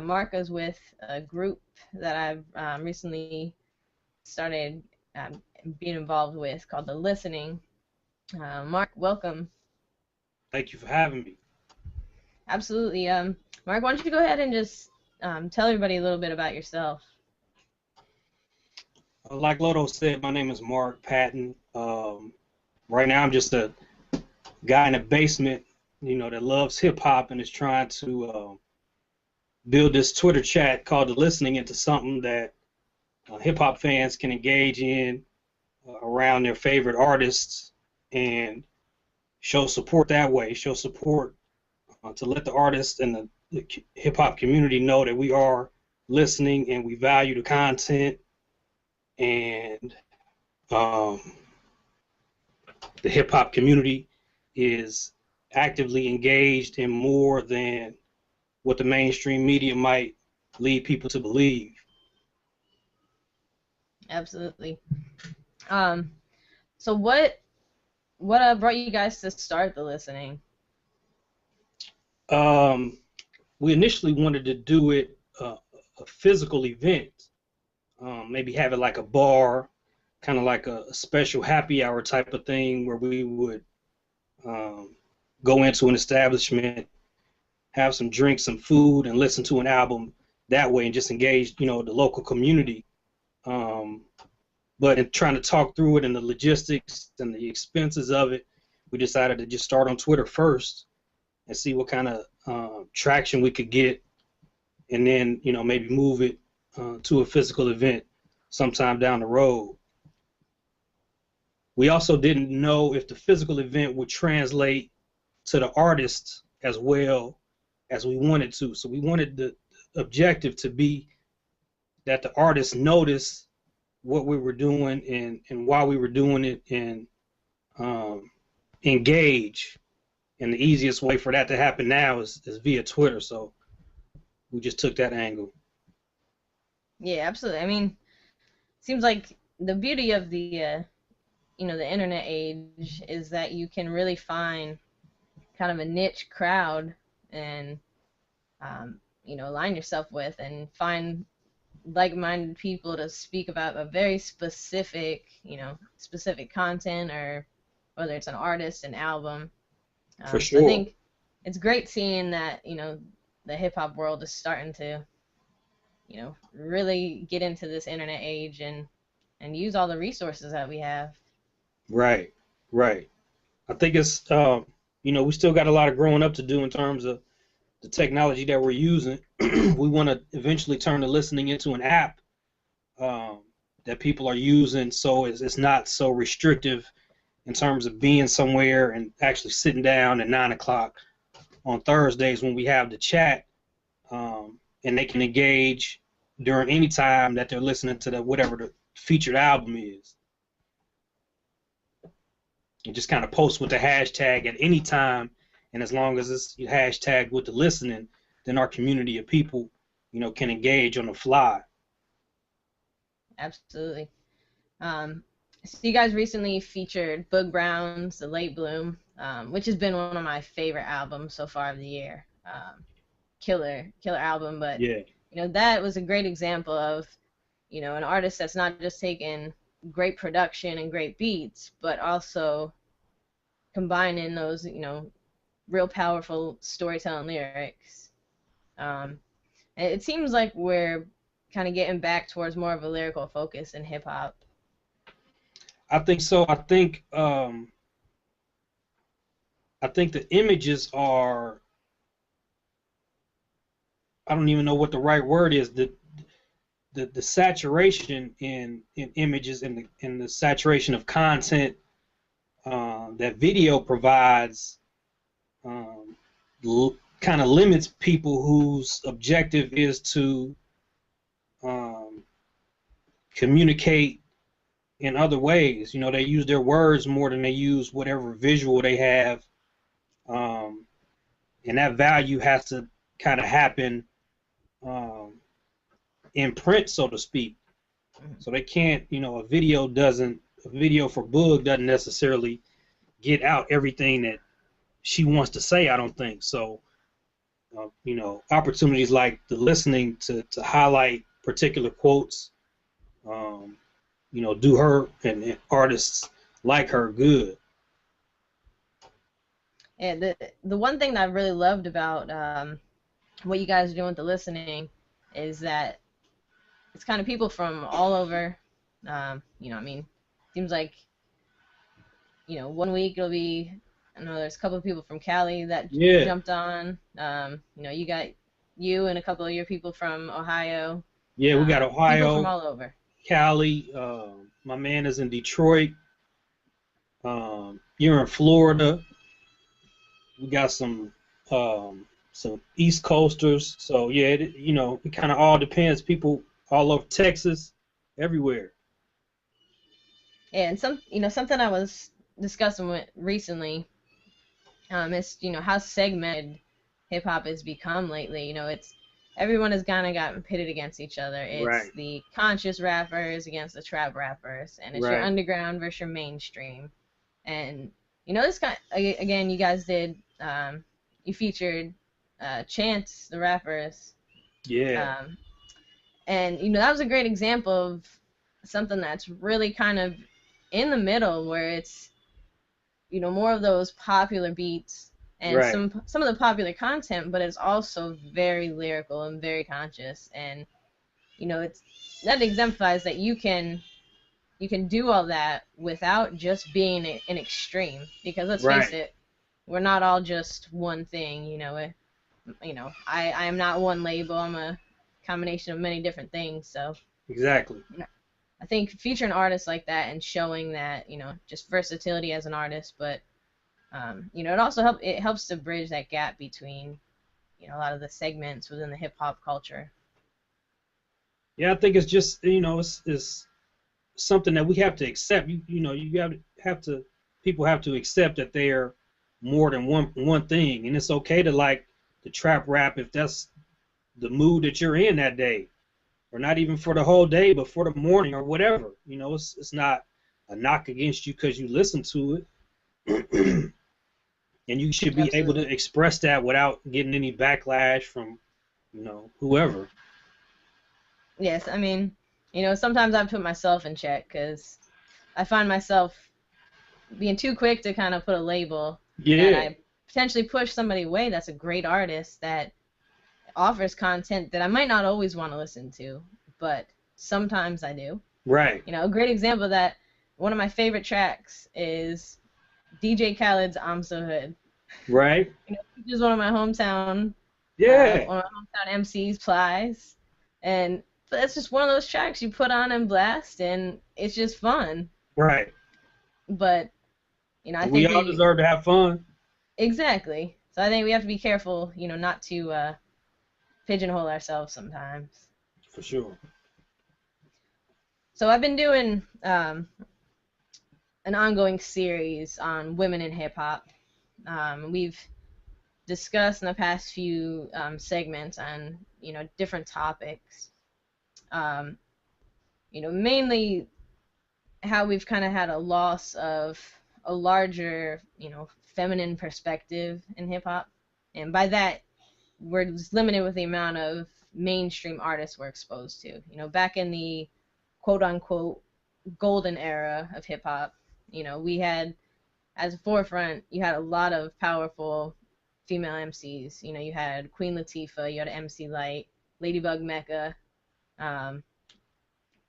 Mark is with a group that I've recently started being involved with called The Listening. Mark, welcome. Thank you for having me. Absolutely. Mark, why don't you go ahead and just tell everybody a little bit about yourself? Like LoDo said, my name is Mark Patton. Right now, I'm just a guy in a basement, that loves hip hop and is trying to build this Twitter chat called The Listening into something that hip hop fans can engage in around their favorite artists and show support that way. Show support to let the artists and the hip hop community know that we are listening and we value the content, and the hip hop community is actively engaged in more than what the mainstream media might lead people to believe. Absolutely. So what brought you guys to start The Listening? We initially wanted to do it a physical event, maybe have it like a bar, kind of like a special happy hour type of thing where we would go into an establishment, have some drinks, some food, and listen to an album that way and just engage, the local community. But in trying to talk through it and the logistics and the expenses of it, we decided to just start on Twitter first and see what kind of traction we could get, and then, maybe move it to a physical event sometime down the road. We also didn't know if the physical event would translate to the artists as well as we wanted to. So we wanted the objective to be that the artists notice what we were doing and why we were doing it, and engage. And the easiest way for that to happen now is via Twitter. So we just took that angle. Yeah, absolutely. I mean, seems like the beauty of the the internet age is that you can really find kind of a niche crowd and align yourself with and find like-minded people to speak about a very specific specific content, or whether it's an artist, an album. For sure. So I think it's great seeing that the hip-hop world is starting to really get into this internet age and use all the resources that we have. Right. I think it's we still got a lot of growing up to do in terms of the technology that we're using. We want to eventually turn the listening into an app that people are using, so it's not so restrictive in terms of being somewhere and actually sitting down at 9 o'clock on Thursdays when we have the chat, and they can engage during any time that they're listening to whatever the featured album is. And just kind of post with the hashtag at any time, and as long as it's hashtagged with the listening, then our community of people, can engage on the fly. Absolutely. So you guys recently featured Boog Brown's The Late Bloom, which has been one of my favorite albums so far of the year. Killer album, but yeah, that was a great example of an artist that's not just taking great production and great beats, but also combining those real powerful storytelling lyrics. It seems like we're kind of getting back towards more of a lyrical focus in hip hop. I think so. I think the images are, I don't even know what the right word is. The saturation in images and the saturation of content that video provides kind of limits people whose objective is to communicate in other ways. They use their words more than they use whatever visual they have, and that value has to kind of happen in print, so to speak. So they can't, a video for Boog doesn't necessarily get out everything that she wants to say, I don't think. So opportunities like the listening to highlight particular quotes, um, do her and artists like her good. And the one thing that I really loved about what you guys are doing with the listening is that it's kind of people from all over. I mean, seems like, 1 week it'll be, I know there's a couple of people from Cali that Yeah, jumped on. You got you and a couple of your people from Ohio. yeah, we got People from Ohio, all over. Cali. My man is in Detroit. You're in Florida. We got some East Coasters. So yeah, it kind of all depends. People all over Texas, everywhere. And something I was discussing recently, is how segmented hip hop has become lately. It's everyone has kind of gotten pitted against each other. It's Right, the conscious rappers against the trap rappers, and it's your right. underground versus your mainstream. And this kind again, you guys did, you featured Chance the rappers, Yeah, um, and that was a great example of something that's really kind of in the middle, where it's more of those popular beats and right, some of the popular content, but it's also very lyrical and very conscious. And it's that exemplifies that you can do all that without just being an extreme, because let's face right. it, we're not all just one thing. I am not one label. I'm a combination of many different things. So Exactly. I think featuring artists like that and showing that just versatility as an artist, but it helps to bridge that gap between a lot of the segments within the hip hop culture. Yeah, I think it's just it's something that we have to accept. You have to people have to accept that they are more than one thing, and it's okay to like the trap rap if that's the mood that you're in that day, or not even for the whole day, but for the morning or whatever. It's not a knock against you because you listen to it, and you should be able to Absolutely. express that without getting any backlash from whoever. Yes, I mean, sometimes I put myself in check because I find myself being too quick to kind of put a label that Yeah, I potentially push somebody away that's a great artist that offers content that I might not always want to listen to, but sometimes I do. right, A great example of that, one of my favorite tracks is DJ Khaled's "I'm So Hood." right, He's just yeah, one of my hometown MCs, Plies, and that's just one of those tracks you put on and blast, and it's just fun. right. But I We think all deserve to have fun. exactly. So I think we have to be careful, not to pigeonhole ourselves sometimes. For sure. So I've been doing an ongoing series on women in hip hop. We've discussed in the past few segments on different topics. Um, mainly how we've kind of had a loss of a larger, feminine perspective in hip hop. And by that, we're just limited with the amount of mainstream artists we're exposed to. Back in the quote unquote golden era of hip hop, we had as a forefront, you had a lot of powerful female MCs. You had Queen Latifah, you had MC Light, Ladybug Mecca, um,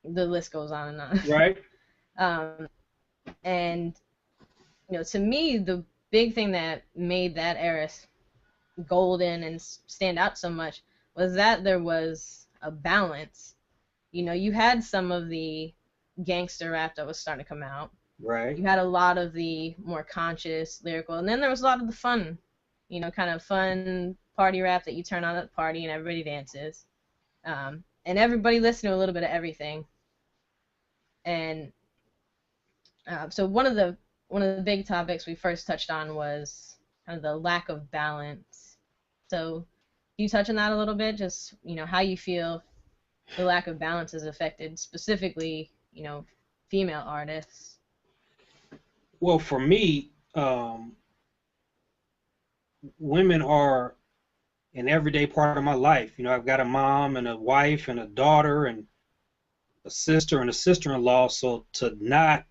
the list goes on and on. Right, um, and to me, the big thing that made that era golden and stand out so much was that there was a balance. You had some of the gangster rap that was starting to come out. right, You had a lot of the more conscious, lyrical, and then there was a lot of the fun, kind of fun party rap that you turn on at the party and everybody dances. And everybody listened to a little bit of everything. And so one of the big topics we first touched on was kind of the lack of balance. So can you touch on that a little bit? Just how you feel the lack of balance has affected specifically female artists. well, for me, women are an everyday part of my life. You know, I've got a mom and a wife and a daughter and a sister and a sister-in-law, so to not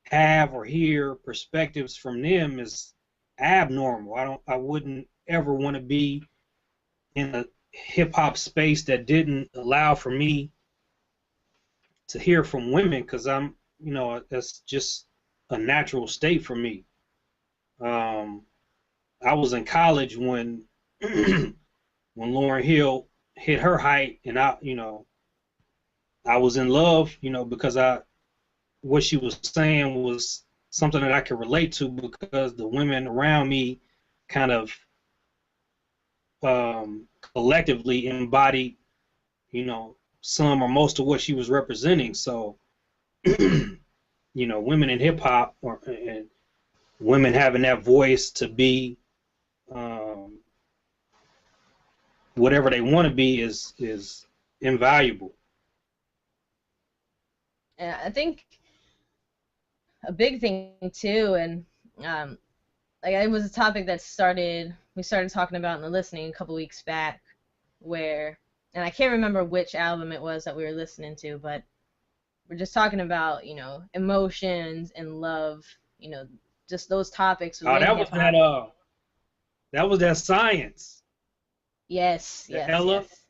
have or hear perspectives from them is abnormal. I wouldn't ever want to be in a hip hop space that didn't allow for me to hear from women, because that's just a natural state for me. Um, I was in college when when Lauryn Hill hit her height, and I was in love, because what she was saying was something that I could relate to, because the women around me kind of collectively embodied, some or most of what she was representing. So, women in hip hop, and women having that voice to be um, whatever they want to be is invaluable. And I think a big thing too, and um, like it was a topic that we started talking about in the listening a couple weeks back, where, and I can't remember which album it was that we were listening to, but we're just talking about, emotions and love, just those topics Oh, within hip hop. that was that science. Yes, The yes, Ella. yes,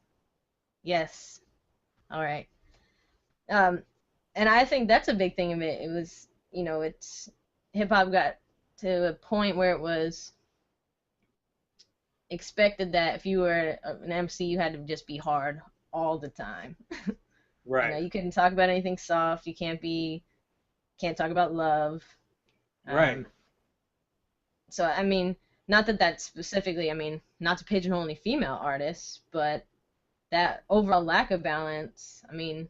yes. All right. Um, and I think that's a big thing of it. It was, it's hip hop got to a point where it was expected that if you were an MC, you had to just be hard all the time. Right, You couldn't talk about anything soft. You can't talk about love. right, Um, so I mean, not that that's specifically, I mean, not to pigeonhole any female artists, but that overall lack of balance. I mean,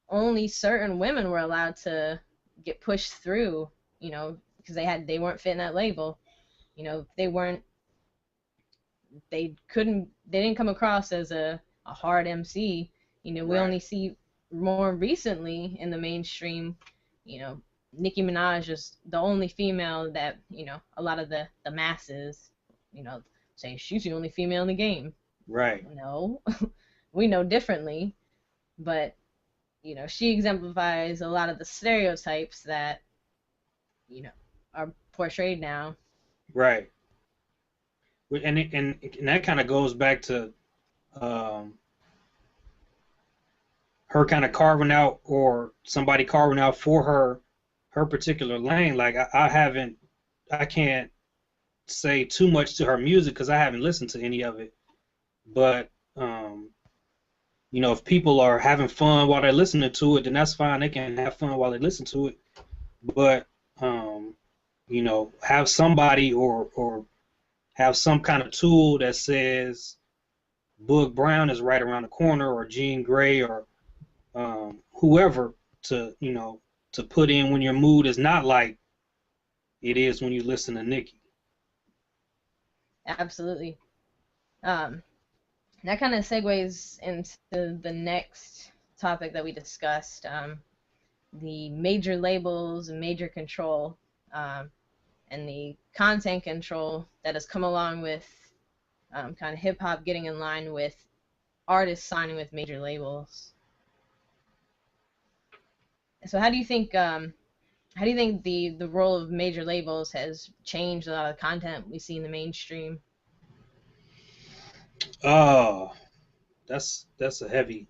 only certain women were allowed to get pushed through, because they weren't fitting that label. They weren't, they didn't come across as a hard MC. We right, only see more recently in the mainstream, you know, Nicki Minaj is the only female that, a lot of the masses, you know, say she's the only female in the game. right, No, we know differently, but, she exemplifies a lot of the stereotypes that, you know, are portrayed now. right. And that kind of goes back to um, her kind of carving out, or somebody carving out for her particular lane. Like I can't say too much to her music because I haven't listened to any of it. But if people are having fun while they're listening to it, then that's fine. They can have fun while they listen to it. But have somebody, or have some kind of tool that says Boog Brown is right around the corner, or Jean Grey, or whoever, to put in when your mood is not like it is when you listen to Nicki. Absolutely. Um, that kind of segues into the next topic that we discussed, the major labels and major control, and the content control that has come along with kind of hip hop getting in line with artists signing with major labels. So how do you think the role of major labels has changed a lot of the content we see in the mainstream? Oh, that's a heavy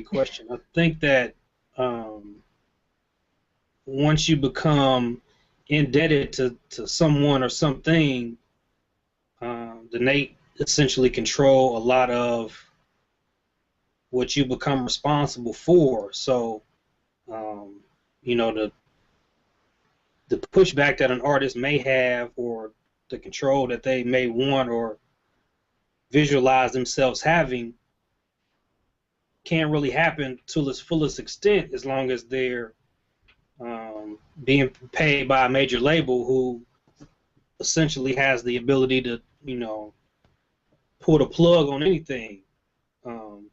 question. I think that um, once you become indebted to someone or something, then they essentially control a lot of what you become responsible for. So, um, the pushback that an artist may have, or the control that they may want or visualize themselves having, can't really happen to its fullest extent as long as they're being paid by a major label who essentially has the ability to, pull the plug on anything.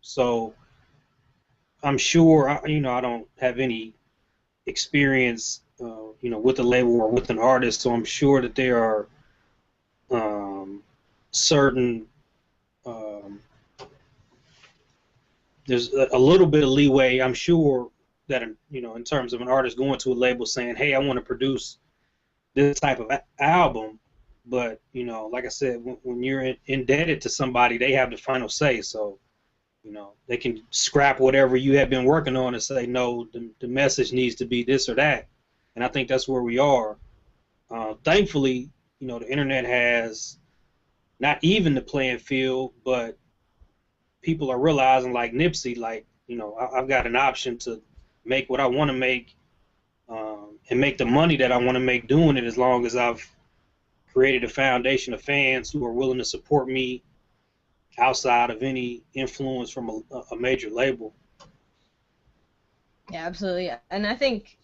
So I'm sure, I don't have any experience, with a label or with an artist, so I'm sure that there are um, certain um, there's a little bit of leeway, I'm sure, that in terms of an artist going to a label saying, "Hey, I want to produce this type of album," but like I said, when you're indebted to somebody, they have the final say. So they can scrap whatever you have been working on and say, "No, the message needs to be this or that." And I think that's where we are. Thankfully, the internet has not even the playing field, but people are realizing, like Nipsey, like I've got an option to make what I want to make, and make the money that I want to make doing it, as long as I've created a foundation of fans who are willing to support me outside of any influence from a major label. Yeah, absolutely. And I think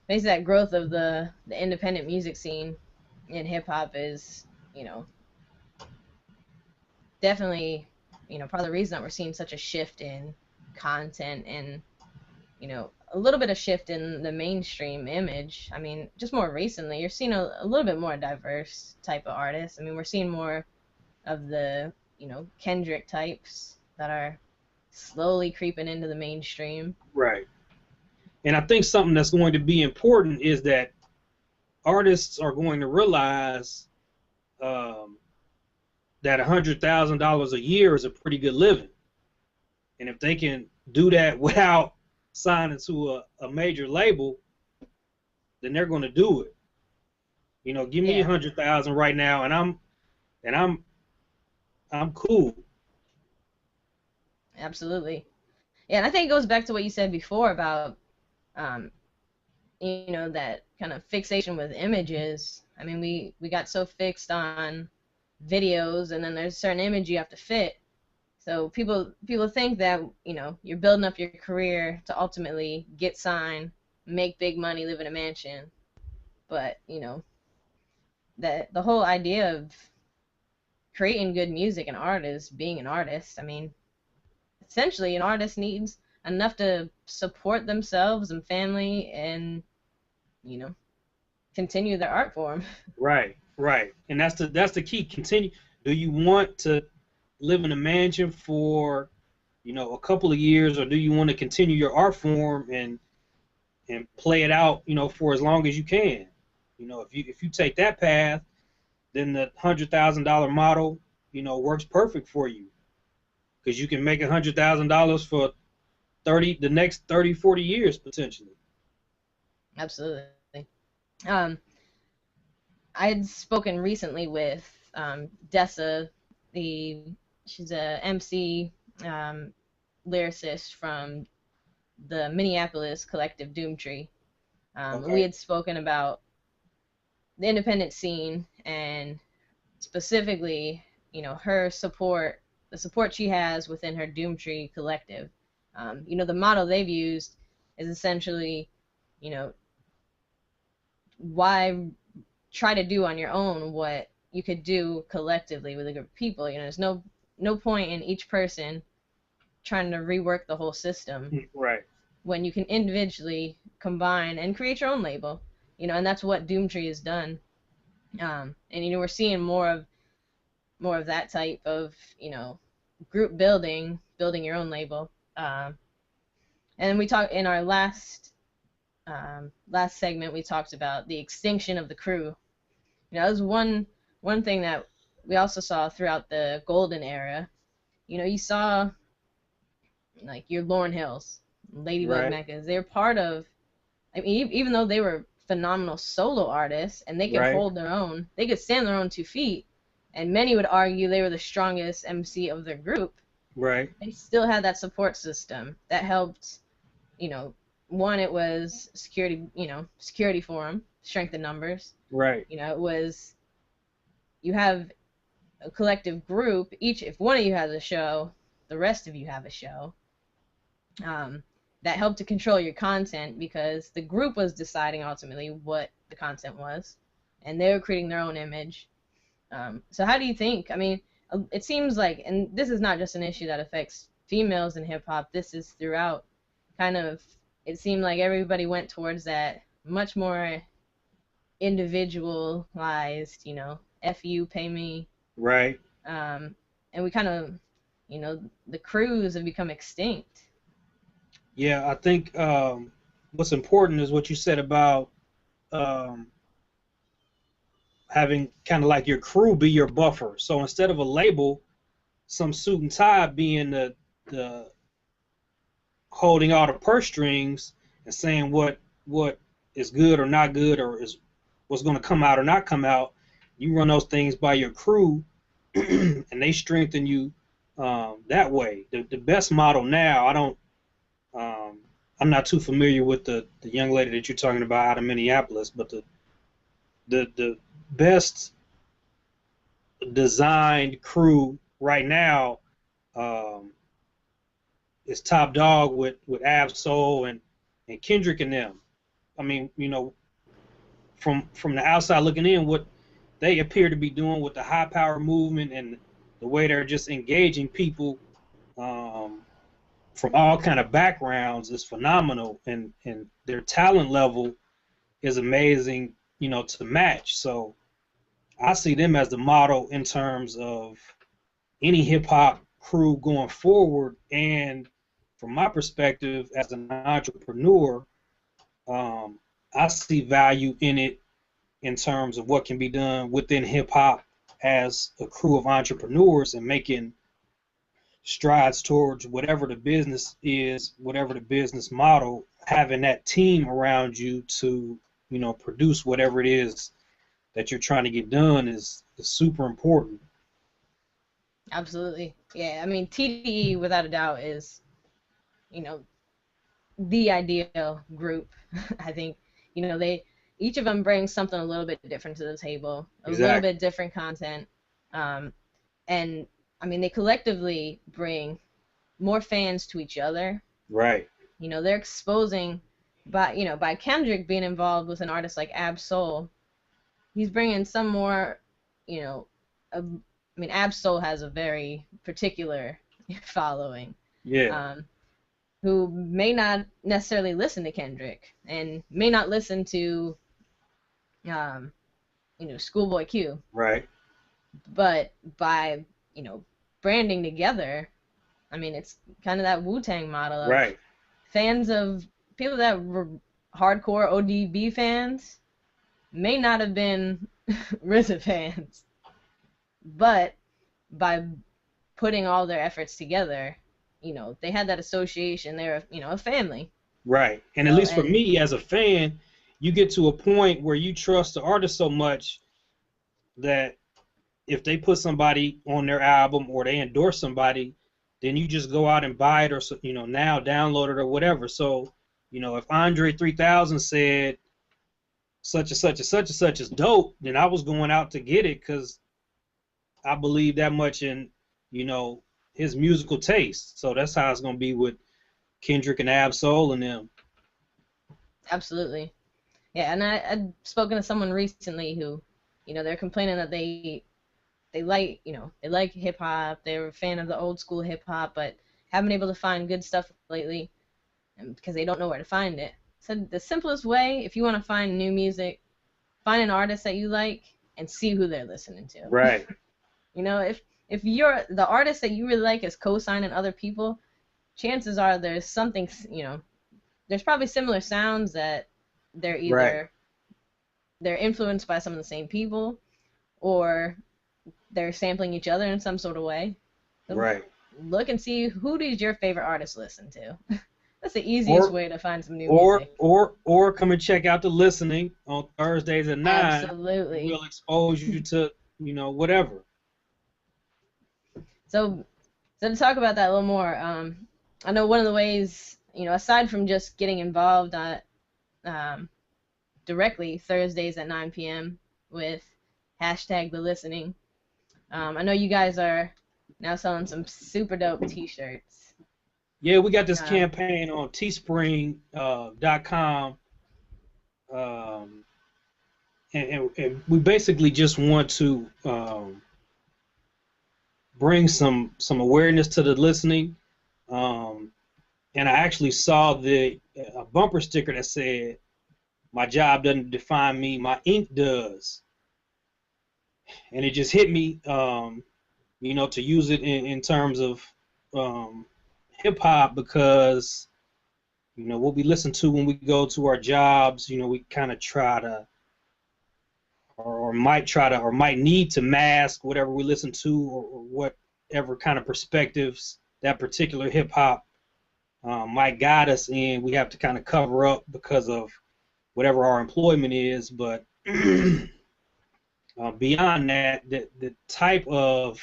basically that growth of the independent music scene in hip hop is, you know, definitely, part of the reason that we're seeing such a shift in content and, a little bit of shift in the mainstream image. I mean, just more recently, you're seeing a little bit more diverse type of artists. I mean, we're seeing more of the, Kendrick types that are slowly creeping into the mainstream. Right. And I think something that's going to be important is that artists are going to realize um, that $100,000 a year is a pretty good living. And if they can do that without signing to a major label, then they're going to do it. Give me Yeah, 100,000 right now, and I'm cool. absolutely. Yeah, and I think it goes back to what you said before about, um, that kind of fixation with images. I mean, we got so fixed on videos, and then there's a certain image you have to fit. So people think that, you're building up your career to ultimately get signed, make big money, live in a mansion. But, that the whole idea of creating good music and art is being an artist. I mean, essentially an artist needs enough to support themselves and family and, you know, continue their art form. Right, right. And that's the key. Continue. Do you want to live in a mansion for, a couple of years, or do you want to continue your art form and play it out, for as long as you can? If you take that path, then the $100,000 model, works perfect for you, because you can make $100,000 for the next 30, 40 years potentially. Absolutely. Um, I had spoken recently with Dessa, the she's a MC, um, lyricist from the Minneapolis collective Doomtree. We Okay. had spoken about the independent scene and specifically, her support, the support she has within her Doomtree collective. The model they've used is essentially, you know, why try to do on your own what you could do collectively with a group of people. There's no point in each person trying to rework the whole system Right. when you can individually combine and create your own label. And that's what Doomtree has done. And we're seeing more of that type of group building your own label. And we talked in our last segment. We talked about the extinction of the crew. That was one thing that we also saw throughout the golden era. You saw like your Lauryn Hills, Ladybug Right. Meccas. They were part of. I mean, even though they were phenomenal solo artists and they could Right. hold their own, they could stand on their own 2 feet, and many would argue they were the strongest MC of their group. Right. They still had that support system that helped. You know, One, it was security. Security for them, strength in numbers. Right. It was you have a collective group. If one of you has a show, the rest of you have a show. Um, that helped to control your content because the group was deciding ultimately what the content was, and they were creating their own image. So how do you think? I mean, it seems like, and this is not just an issue that affects females in hip hop. This is throughout. Kind of, it seemed like everybody went towards that much more individualized. F you, pay me. Right. And we kind of, the crews have become extinct. Yeah, I think what's important is what you said about um, having kind of like your crew be your buffer. So instead of a label, some suit and tie being the holding all the purse strings and saying what is good or not good, or is what's going to come out or not come out. You run those things by your crew, and they strengthen you that way. The best model now, I don't. Um, I'm not too familiar with the young lady that you're talking about out of Minneapolis, but the best designed crew right now um, is Top Dog with Absol and Kendrick and them. I mean, from the outside looking in, what they appear to be doing with the high power movement and the way they're just engaging people um, from all kind of backgrounds is phenomenal, and their talent level is amazing, to match. So I see them as the model in terms of any hip hop crew going forward. And from my perspective as an entrepreneur, um, I see value in it in terms of what can be done within hip hop as a crew of entrepreneurs and making strides towards whatever the business is, whatever the business model, having that team around you to, produce whatever it is that you're trying to get done is super important. Absolutely. Yeah, I mean, TDE without a doubt is, you know, the ideal group. I think, they each of them brings something a little bit different to the table, a little Exactly. bit different content. Um, and I mean, they collectively bring more fans to each other. Right. They're exposing by Kendrick being involved with an artist like Ab Soul, he's bringing some more, you know, I mean, Ab Soul has a very particular following, Yeah. um, who may not necessarily listen to Kendrick and may not listen to, um, Schoolboy Q, Right. but by, you know, branding together, I mean, it's kind of that Wu-Tang model of Right. fans of people that were hardcore ODB fans may not have been RZA fans, but by putting all their efforts together, they had that association. They're, a family. Right. And at So, least for and me as a fan, you get to a point where you trust the artist so much that if they put somebody on their album or they endorse somebody, then you just go out and buy it, or now download it or whatever. So, if Andre 3000 said such and such and such and such is dope, then I was going out to get it because I believe that much in, you know, his musical taste. So that's how it's gonna be with Kendrick and Ab-Soul and them. absolutely. Yeah, and I'd spoken to someone recently who, they're complaining that they like hip hop. They're a fan of the old school hip hop, but haven't been able to find good stuff lately, and because they don't know where to find it. So the simplest way, if you want to find new music, find an artist that you like and see who they're listening to. Right. If you're the artist that you really like is co-signing other people, chances are there's something, there's probably similar sounds that they're Right. either they're influenced by some of the same people, or they're sampling each other in some sort of way. So Right. look and see, who does your favorite artist listen to. That's the easiest Or way to find some new or music. or or come and check out the listening on Thursdays at 9. Absolutely. We'll expose you to, whatever. So, to talk about that a little more, I know one of the ways, aside from just getting involved um, directly Thursdays at 9 p.m. with hashtag the listening, I know you guys are now selling some super dope T-shirts. Yeah, we got this Um, campaign on teespring.com. Um, and we basically just want to bring some awareness to the listening. Um, and I actually saw the a bumper sticker that said, "My job doesn't define me, my ink does." and it just hit me, to use it in terms of hip hop, because what we listen to when we go to our jobs, we kind of try to, or might try to, or might need to mask whatever we listen to, or whatever kind of perspectives that particular hip hop might guide us in. We have to kind of cover up because of whatever our employment is. But beyond that, the type of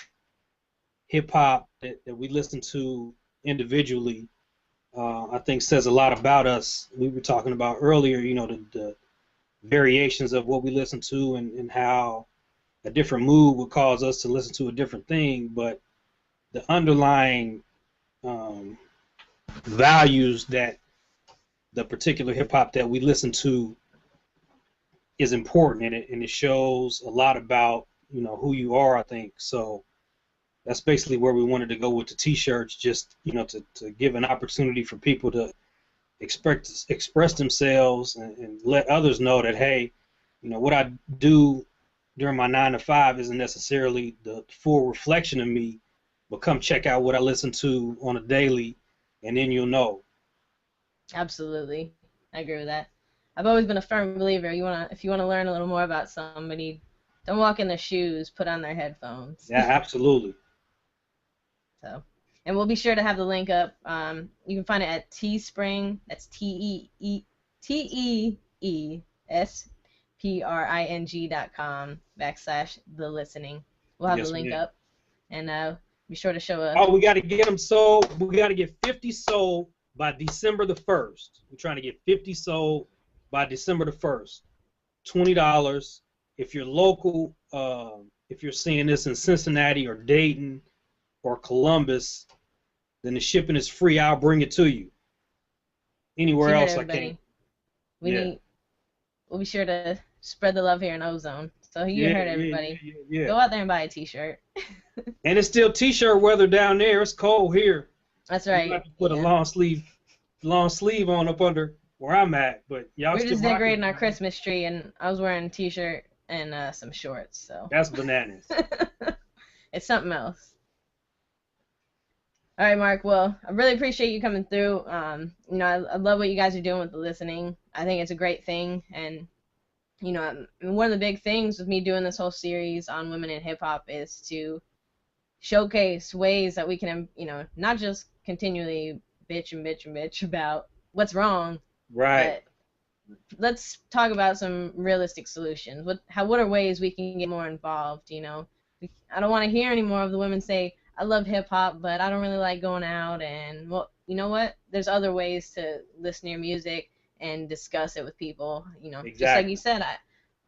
hip hop that we listen to individually, I think says a lot about us. We were talking about earlier, the variations of what we listen to, and how a different mood would cause us to listen to a different thing. But the underlying values that the particular hip hop that we listen to is important, and it shows a lot about who you are, I think. So that's basically where we wanted to go with the t-shirts, just to give an opportunity for people to express themselves, and let others know that, hey, what I do during my 9 to 5 isn't necessarily the full reflection of me, but come check out what I listen to on a daily, and then you'll know. Absolutely, I agree with that. I've always been a firm believer. If you wanna learn a little more about somebody, don't walk in their shoes. Put on their headphones. Yeah, absolutely. So, and we'll be sure to have the link up. You can find it at Teespring. That's TEESPRING.com/the listening. We'll have the Yes, link ma'am. up, and be sure to show a. Oh, we got to get them sold. We got to get 50 sold by December the 1st. We're trying to get 50 sold by December the 1st. $20. If you're local, if you're seeing this in Cincinnati or Dayton or Columbus, then the shipping is free. I'll bring it to you. So Anywhere you heard else, I everybody. can't. Yeah. We'll be sure to spread the love here in Ozone. So you Yeah, heard yeah, everybody. yeah, yeah, yeah. Go out there and buy a t-shirt. And it's still t-shirt weather down there. It's cold here. That's You might right. have to put a Yeah. long sleeve on up under where I'm at, but y'all We were still just rocking. decorating our Christmas tree, and I was wearing a t-shirt and some shorts. So That's bananas. it's something else. All right, Mark. Well, I really appreciate you coming through. I love what you guys are doing with the listening. I think it's a great thing, and one of the big things with me doing this whole series on women in hip hop is to showcase ways that we can, not just continually bitch and bitch and bitch about what's wrong, Right. but let's talk about some realistic solutions. What are ways we can get more involved? I don't want to hear any more of the women say, I love hip hop, but I don't really like going out. And well, you know what? There's other ways to listen to your music and discuss it with people. Just like you Exactly. said,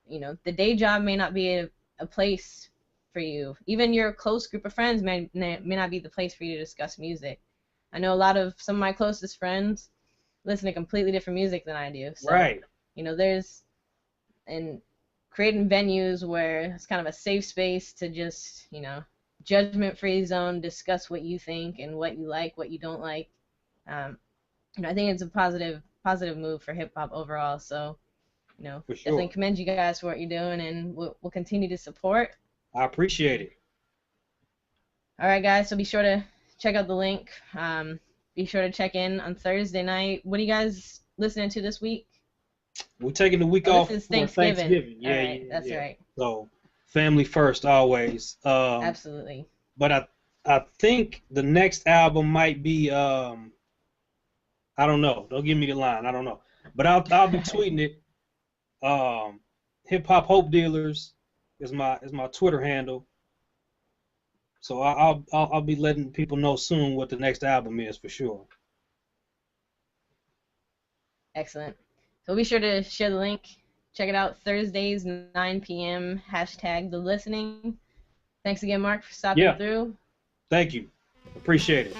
the day job may not be a place for you. Even your close group of friends may not be the place for you to discuss music. I know some of my closest friends listen to completely different music than I do. So, Right. there's and creating venues where it's kind of a safe space to just, judgment-free zone, discuss what you think and what you like, what you don't like. Um, I think it's a positive move for hip hop overall. So, For definitely sure. commend you guys for what you're doing, and we'll continue to support. I appreciate it. All right, guys. So be sure to check out the link. Be sure to check in on Thursday night. What are you guys listening to this week? We're taking the week Oh, this off is for Thanksgiving. Thanksgiving. All Yeah, right, yeah, that's yeah. right. So family first always. Absolutely. But I think the next album might be I don't know. Don't give me the line. I don't know. But I'll be tweeting it. Hip Hop Hope Dealers is my Twitter handle. So I'll be letting people know soon what the next album is for sure. Excellent. So be sure to share the link. Check it out Thursdays, 9 p.m. # the listening. Thanks again, Mark, for stopping Yeah. through. Thank you. Appreciate it.